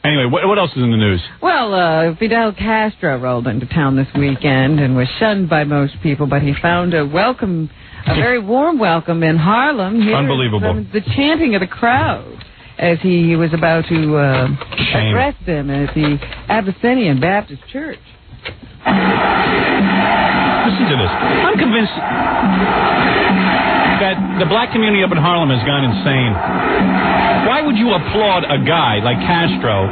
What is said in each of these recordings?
Anyway, what else is in the news? Well, Fidel Castro rolled into town this weekend and was shunned by most people, but he found a very warm welcome in Harlem. Here Unbelievable. From the chanting of the crowd as he was about to address them at the Abyssinian Baptist Church. Listen to this. I'm convinced that the black community up in Harlem has gone insane. Why would you applaud a guy like Castro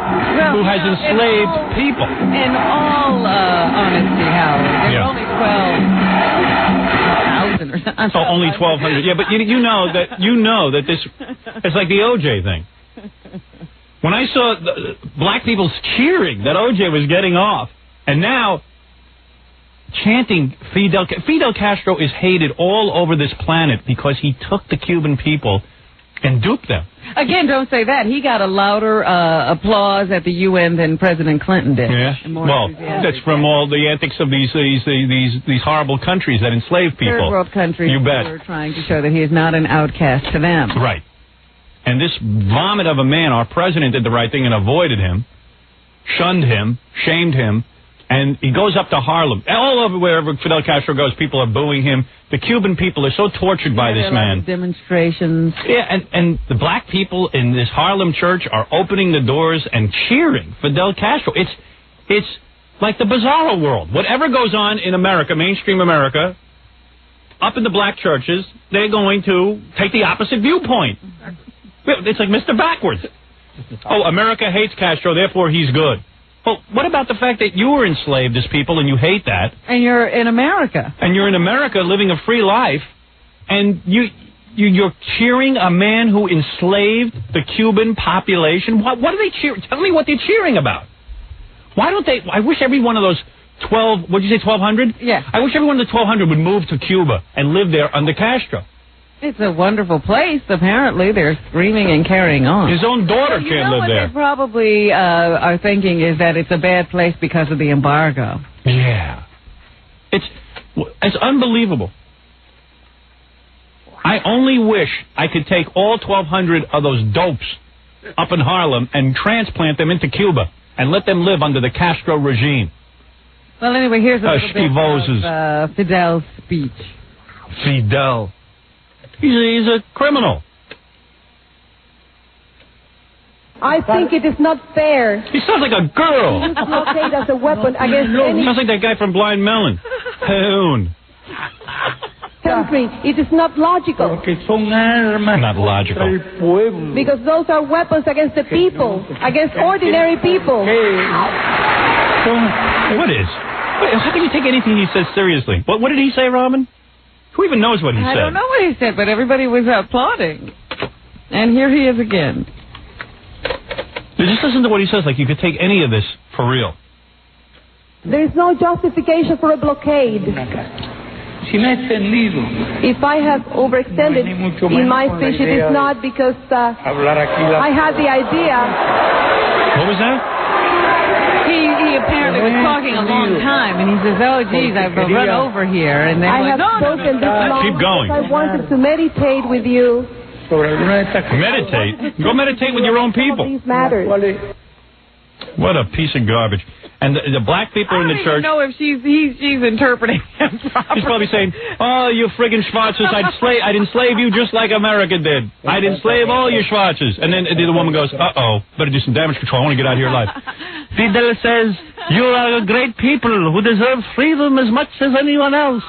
who has enslaved people? In all honesty, Howard, there are only 12,000 or something. Oh, only 1,200. Yeah, but you know that this it's like the OJ thing. When I saw black people cheering that OJ was getting off, and now chanting Fidel Castro is hated all over this planet because he took the Cuban people and duped them. Again, don't say that. He got a louder applause at the UN than President Clinton did. Yeah. Well, that's from all the antics of these horrible countries that enslave people. Third world countries. You bet. We're trying to show that he is not an outcast to them. Right. And this vomit of a man, our president did the right thing and avoided him, shunned him, shamed him. And he goes up to Harlem. All over wherever Fidel Castro goes, people are booing him. The Cuban people are so tortured by this man. Demonstrations. Yeah, and the black people in this Harlem church are opening the doors and cheering Fidel Castro. It's like the bizarro world. Whatever goes on in America, mainstream America, up in the black churches, they're going to take the opposite viewpoint. It's like Mr. Backwards. Oh, America hates Castro, therefore he's good. Well, what about the fact that you were enslaved as people and you hate that? And you're in America. And you're in America living a free life, and you're cheering a man who enslaved the Cuban population? What are they cheering? Tell me what they're cheering about. Why don't they? I wish every one of those 12, what did you say, 1,200? Yeah. I wish every one of the 1,200 would move to Cuba and live there under Castro. It's a wonderful place, apparently. They're screaming and carrying on. His own daughter can't live there. What they probably are thinking is that it's a bad place because of the embargo. Yeah. It's unbelievable. I only wish I could take all 1,200 of those dopes up in Harlem and transplant them into Cuba and let them live under the Castro regime. Well, anyway, here's a little bit of Fidel's speech. Fidel. He's a criminal. I think it is not fair. He sounds like a girl. Use blockade as a weapon against any sounds like that guy from Blind Melon. country. It is not logical. Not logical. Because those are weapons against the people, against ordinary people. What is? How can you take anything he says seriously? What did he say, Robin? Who even knows what he said? I don't know what he said, but everybody was applauding. And here he is again. Just listen to what he says, like you could take any of this for real. There is no justification for a blockade. If I have overextended in my speech, it is not because I had the idea. What was that? He apparently was talking a long time, and he says, "Oh, geez, I've run over here." And then I have spoken this long keep going. because I wanted to meditate with you. Meditate? Go meditate with your own people. These matters. What a piece of garbage. And the black people in the church. I don't even know if she's interpreting him properly. She's probably saying, "Oh, you friggin' Schwarzers, I'd enslave you just like America did. I'd enslave all you Schwarzers." And then the woman goes, "Uh-oh, better do some damage control. I want to get out of here alive." Fidel says, "You are a great people who deserve freedom as much as anyone else."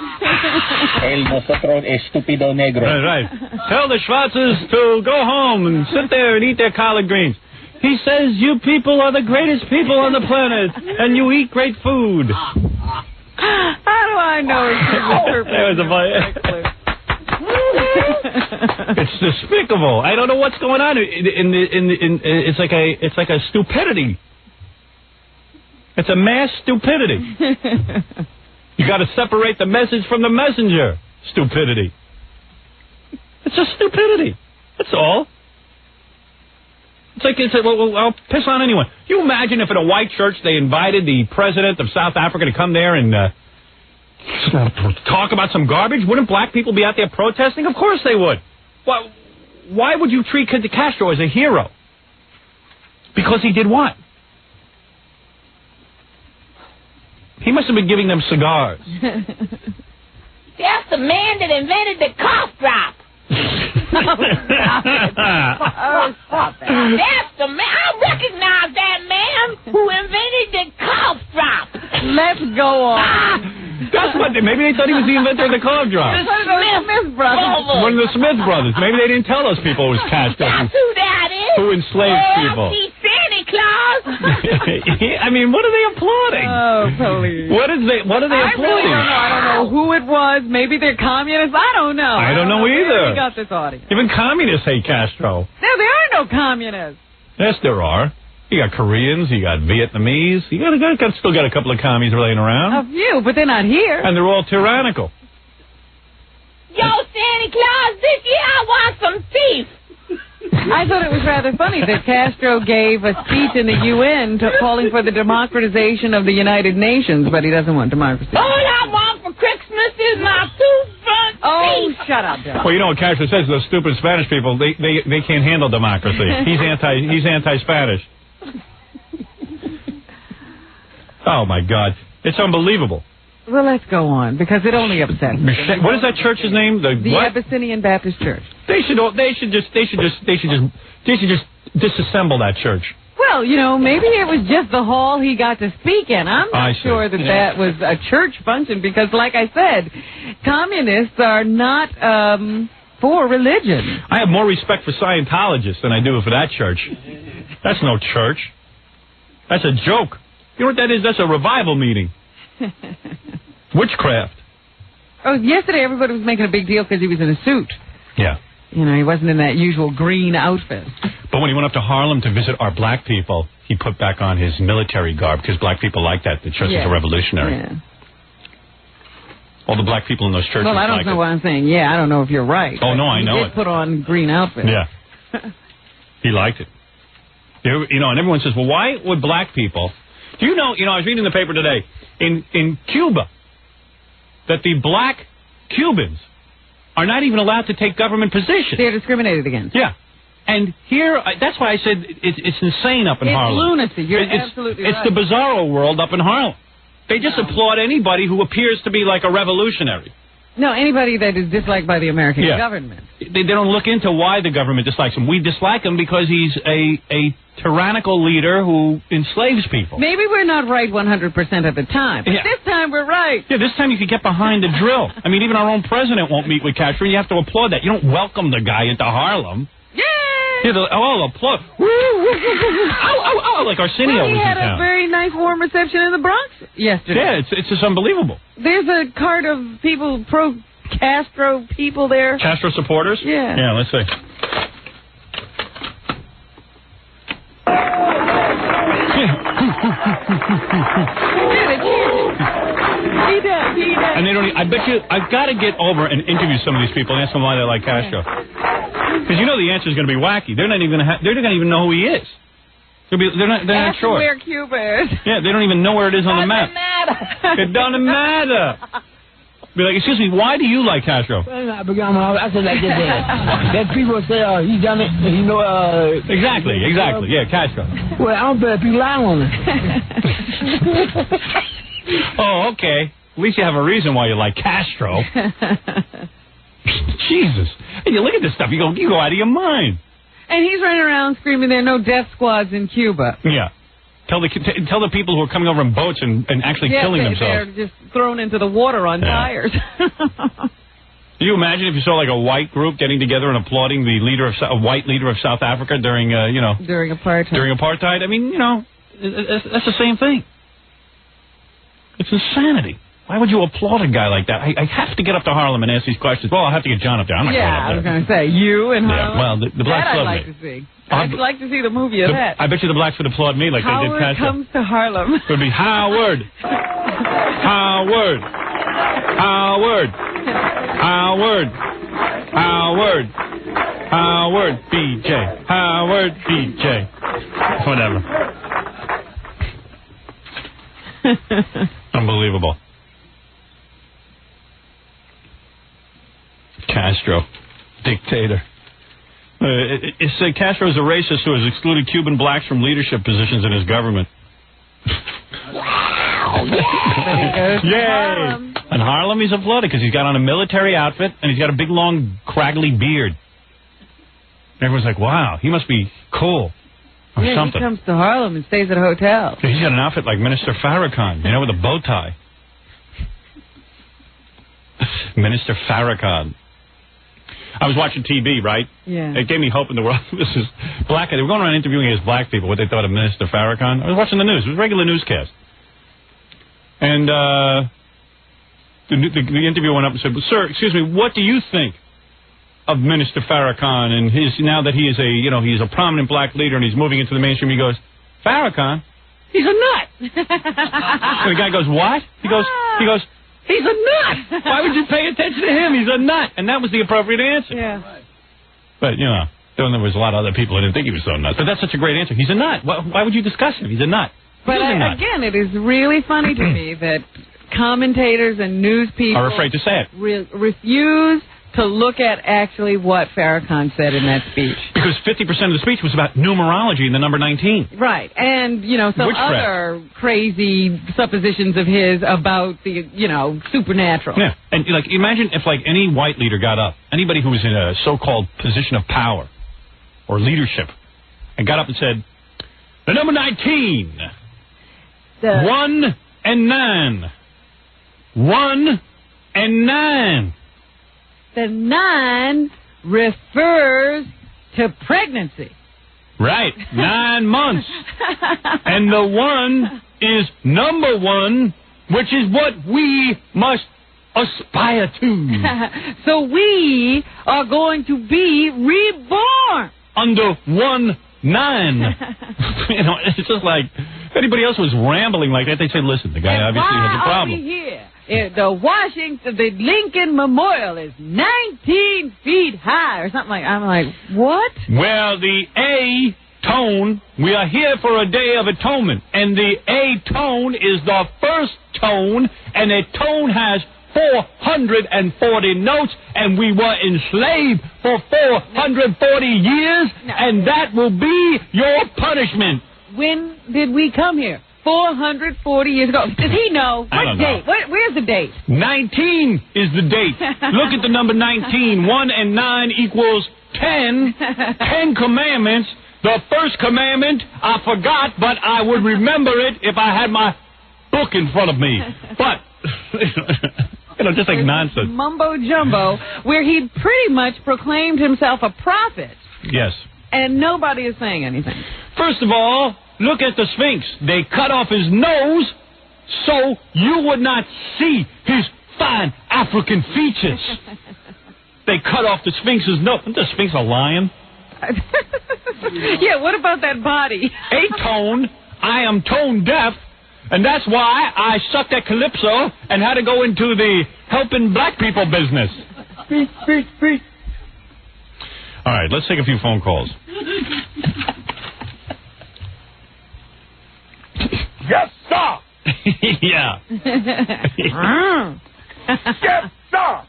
El nosotros estúpido negro. Right. Tell the Schwarzers to go home and sit there and eat their collard greens. He says you people are the greatest people on the planet, and you eat great food. How do I know It's despicable. I don't know what's going on. It's like a stupidity. It's a mass stupidity. You got to separate the message from the messenger. Stupidity. It's just stupidity. That's all. It's like, well, I'll piss on anyone. Can you imagine if at a white church they invited the president of South Africa to come there and talk about some garbage? Wouldn't black people be out there protesting? Of course they would. Why would you treat Castro as a hero? Because he did what? must have been giving them cigars. That's the man that invented the cough drop. Stop it. That's the man. I recognize that man who invented the cough drop. Let's go on. That's what maybe they thought he was the inventor of the cough drop. The Smith brothers. One of the Smith brothers. Maybe they didn't tell us people it was Castro That's who that is. who enslaved people. See Santa Claus. I mean, what are they applauding? Oh, police. What are they I applauding? really don't know. I don't know who it was. Maybe they're communists. I don't know. I don't know either. Where we got this audience. Even communists hate Castro. No, there are no communists. Yes, there are. You got Koreans, you got Vietnamese, you still got a couple of commies laying around. A few, but they're not here. And they're all tyrannical. Yo, Santa Claus, this year I want some beef. I thought it was rather funny that Castro gave a speech in the UN calling for the democratization of the United Nations, but he doesn't want democracy. All I want for Christmas is my 2 front Oh, teeth. shut up, Bill. Well, you know what Castro says? Those stupid Spanish people, they can't handle democracy. He's anti-Spanish. Oh, my God. It's unbelievable. Well, let's go on, because it only upsets me. What is that church's name? The what? Abyssinian Baptist Church. They should just disassemble that church. Well, you know, maybe it was just the hall he got to speak in. I'm not sure that was a church function, because, like I said, communists are not for religion. I have more respect for Scientologists than I do for that church. That's no church. That's a joke. You know what that is? That's a revival meeting. Witchcraft. Oh, yesterday everybody was making a big deal because he was in a suit. Yeah. You know, he wasn't in that usual green outfit. But when he went up to Harlem to visit our black people, he put back on his military garb, because black people like that. The church is a revolutionary. Yeah. All the black people in those churches Well, I don't know what I'm saying. Yeah, I don't know if you're right. Oh, no, I know He did put on green outfit. Yeah. He liked it. You know, and everyone says, well, why would black people... Do you know, I was reading the paper today, in Cuba, that the black Cubans are not even allowed to take government positions. They're discriminated against. Yeah. And here, that's why I said it's insane up in Harlem. It's lunacy. You're absolutely right. It's the bizarro world up in Harlem. They just applaud anybody who appears to be like a revolutionary. No, anybody that is disliked by the American government. They don't look into why the government dislikes him. We dislike him because he's a tyrannical leader who enslaves people. Maybe we're not right 100% of the time, but this time we're right. Yeah, this time you could get behind the drill. I mean, even our own president won't meet with Castro. You have to applaud that. You don't welcome the guy into Harlem. Yay! Yeah, applaud. Woo, woo, woo, woo. Ow, ow, ow, like Arsenio was in town. He had a very nice warm reception in the Bronx yesterday. Yeah, it's just unbelievable. There's a cart of people, pro-Castro people there. Castro supporters? Yeah. Yeah, let's see. He did. And they don't. I bet you. I've got to get over and interview some of these people and ask them why they like Castro. Because you know the answer is going to be wacky. They're not even. They're not going to even know who he is. They're not sure. Where Cuba is. Yeah, they don't even know where it is on the map. It doesn't matter. Be like, excuse me, why do you like Castro? I said like this. That people say, he's done it, you know. Exactly. Yeah, Castro. Well, I don't bet people lie on it. Oh, okay. At least you have a reason why you like Castro. Jesus. And you look at this stuff, you go out of your mind. And he's running around screaming there are no death squads in Cuba. Yeah. Tell the people who are coming over in boats and actually killing themselves. They're just thrown into the water on tires. Can you imagine if you saw like a white group getting together and applauding the white leader of South Africa during during apartheid? During apartheid. I mean, that's the same thing. It's insanity. Why would you applaud a guy like that? I have to get up to Harlem and ask these questions. Well, I'll have to get John up there. I'm not going up there. I was going to say, you and Harlem. Yeah, well, the blacks love me. I'd like to see. I'd like to see the movie of that. I bet you the blacks would applaud me like they did Castro. Howard comes to Harlem. It would be Howard. Howard. Howard. Howard. Howard. Howard. BJ. Howard. BJ. Whatever. Unbelievable. Castro. Dictator. Castro is a racist who has excluded Cuban blacks from leadership positions in his government. Oh, yeah! Yay! In Harlem, he's in Florida because he's got on a military outfit and he's got a big, long, craggly beard. Everyone's like, wow, he must be cool or something. He comes to Harlem and stays at a hotel. He's got an outfit like Minister Farrakhan, you know, with a bow tie. Minister Farrakhan. I was watching TV, right? Yeah. It gave me hope in the world. This is black. They were going around interviewing his black people, what they thought of Minister Farrakhan. I was watching the news. It was a regular newscast. And the interviewer went up and said, "Sir, excuse me, what do you think of Minister Farrakhan and his, now that he is a, you know, he's a prominent black leader and he's moving into the mainstream?" He goes, "Farrakhan? He's a nut." And the guy goes, "What?" He goes, "He's a nut. Why would you pay attention to him? He's a nut." And that was the appropriate answer. Yeah. But, you know, there was a lot of other people who didn't think he was so nuts. But that's such a great answer. He's a nut. Why would you discuss him? He's a nut. But again, it is really funny to me that commentators and news people are afraid to say it. Refuse to look at actually what Farrakhan said in that speech. Because 50% of the speech was about numerology and the number 19. Right. And, you know, some other crazy suppositions of his about the, you know, supernatural. Yeah. And, like, imagine if, like, any white leader got up, anybody who was in a so-called position of power or leadership, and got up and said, "The number 19, 1 and 9, 1 and 9. The 9 refers to pregnancy." Right, 9 months. And the 1 is number 1, which is what we must aspire to. So we are going to be reborn. Under 1, 9. You know, it's just like, if anybody else was rambling like that, they'd say, listen, the guy obviously has a problem. Why are we here? The Lincoln Memorial is 19 feet high or something like that. I'm like, what? Well, the A tone, we are here for a day of atonement. And the A tone is the first tone, and a tone has 440 notes, and we were enslaved for 440 years, and that will be your punishment. When did we come here? 440 years ago. Does he know? What date? Where's the date? 19 is the date. Look at the number 19. 1 and 9 equals 10. 10 commandments. The first commandment, I forgot, but I would remember it if I had my book in front of me. But, you know, just like nonsense. Mumbo jumbo, where he pretty much proclaimed himself a prophet. Yes. And nobody is saying anything. First of all, look at the Sphinx. They cut off his nose so you would not see his fine African features. They cut off the Sphinx's nose. Isn't the Sphinx a lion? Yeah, what about that body? A-tone, I am tone deaf, and that's why I sucked at Calypso and had to go into the helping black people business. Speak. All right, let's take a few phone calls. Yes, sir. Yeah. Yes, sir.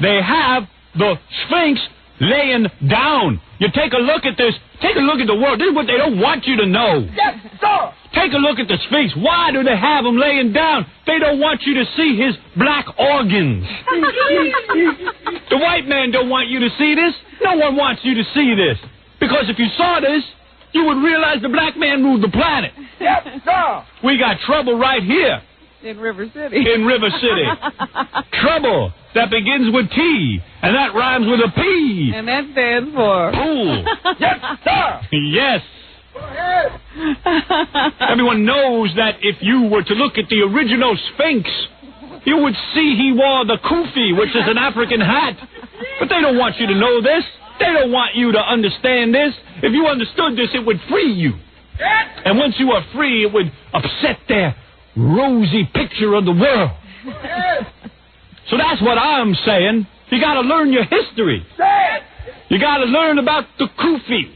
They have the Sphinx laying down. You take a look at this. Take a look at the world. This is what they don't want you to know. Yes, sir. Take a look at the Sphinx. Why do they have him laying down? They don't want you to see his black organs. The white man don't want you to see this. No one wants you to see this. Because if you saw this, you would realize the black man ruled the planet. Yes, sir. We got trouble right here. In River City. In River City. Trouble that begins with T, and that rhymes with a P. And that stands for... Pool. Yes, sir. Yes. Go ahead. Everyone knows that if you were to look at the original Sphinx, you would see he wore the kufi, which is an African hat. But they don't want you to know this. They don't want you to understand this. If you understood this, it would free you. And once you are free, it would upset their rosy picture of the world. So that's what I'm saying. You got to learn your history. You got to learn about the kufi.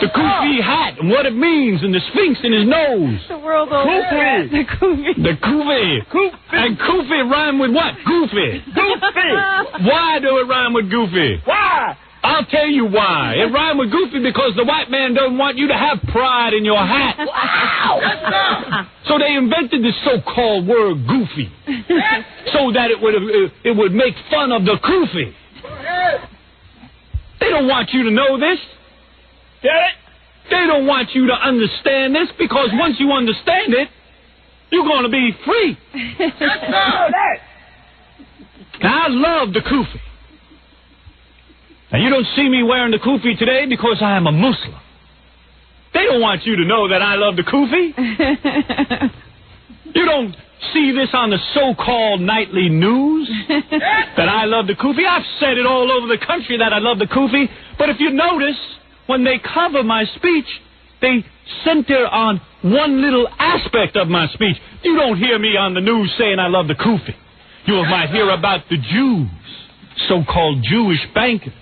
The kufi hat and what it means, and the Sphinx in his nose. The world oldest hat. The kufi. The kufi. And kufi rhyme with what? Goofy. Goofy. Why do it rhyme with goofy? Why? I'll tell you why. It rhymed with goofy because the white man doesn't want you to have pride in your hat. Wow! So they invented this so-called word goofy, so that it would make fun of the goofy. They don't want you to know this. Get it? They don't want you to understand this because once you understand it, you're going to be free. Now, I love the kufi. Now, you don't see me wearing the kufi today because I am a Muslim. They don't want you to know that I love the kufi. You don't see this on the so-called nightly news that I love the kufi. I've said it all over the country that I love the kufi. But if you notice, when they cover my speech, they center on one little aspect of my speech. You don't hear me on the news saying I love the kufi. You might hear about the Jews, so-called Jewish bankers.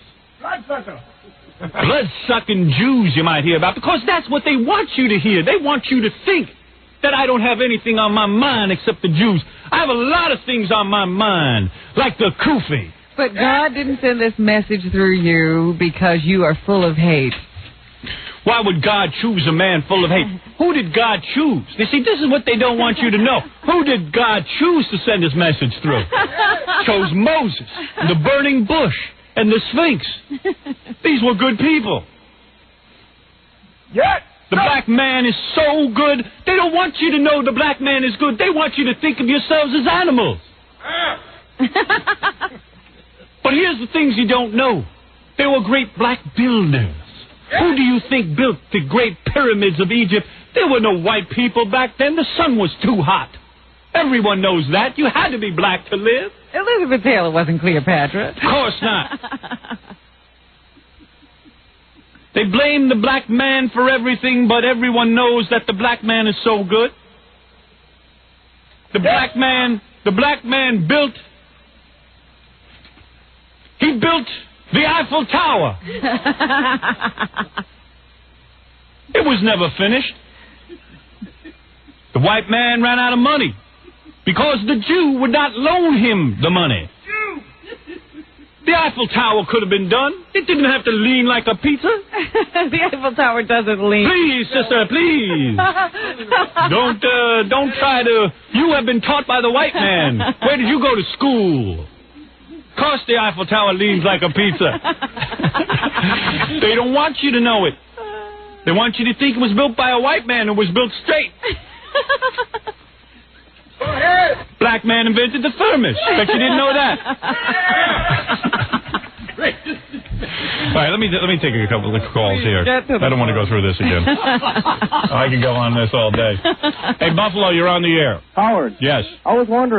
Blood-sucking Jews you might hear about, because that's what they want you to hear. They want you to think that I don't have anything on my mind except the Jews. I have a lot of things on my mind, like the kufi. But God didn't send this message through you because you are full of hate. Why would God choose a man full of hate? Who did God choose? You see, this is what they don't want you to know. Who did God choose to send this message through? Chose Moses, the burning bush, and the Sphinx. These were good people. Yeah. The black man is so good, they don't want you to know the black man is good. They want you to think of yourselves as animals. But here's the things you don't know. They were great black builders. Who do you think built the great pyramids of Egypt? There were no white people back then. The sun was too hot. Everyone knows that. You had to be black to live. Elizabeth Taylor wasn't Cleopatra. Of course not. They blame the black man for everything, but everyone knows that the black man is so good. The black man built the Eiffel Tower. It was never finished. The white man ran out of money because the Jew would not loan him the money. The Eiffel Tower could have been done. It didn't have to lean like a pizza. The Eiffel Tower doesn't lean. Please, sister, please. Don't try to... You have been taught by the white man. Where did you go to school? Of course the Eiffel Tower leans like a pizza. They don't want you to know it. They want you to think it was built by a white man who was built straight. Black man invented the thermos. Bet you didn't know that. All right, let me take a couple of calls here. I don't want to go through this again. I can go on this all day. Hey, Buffalo, you're on the air. Howard. Yes. I was wondering.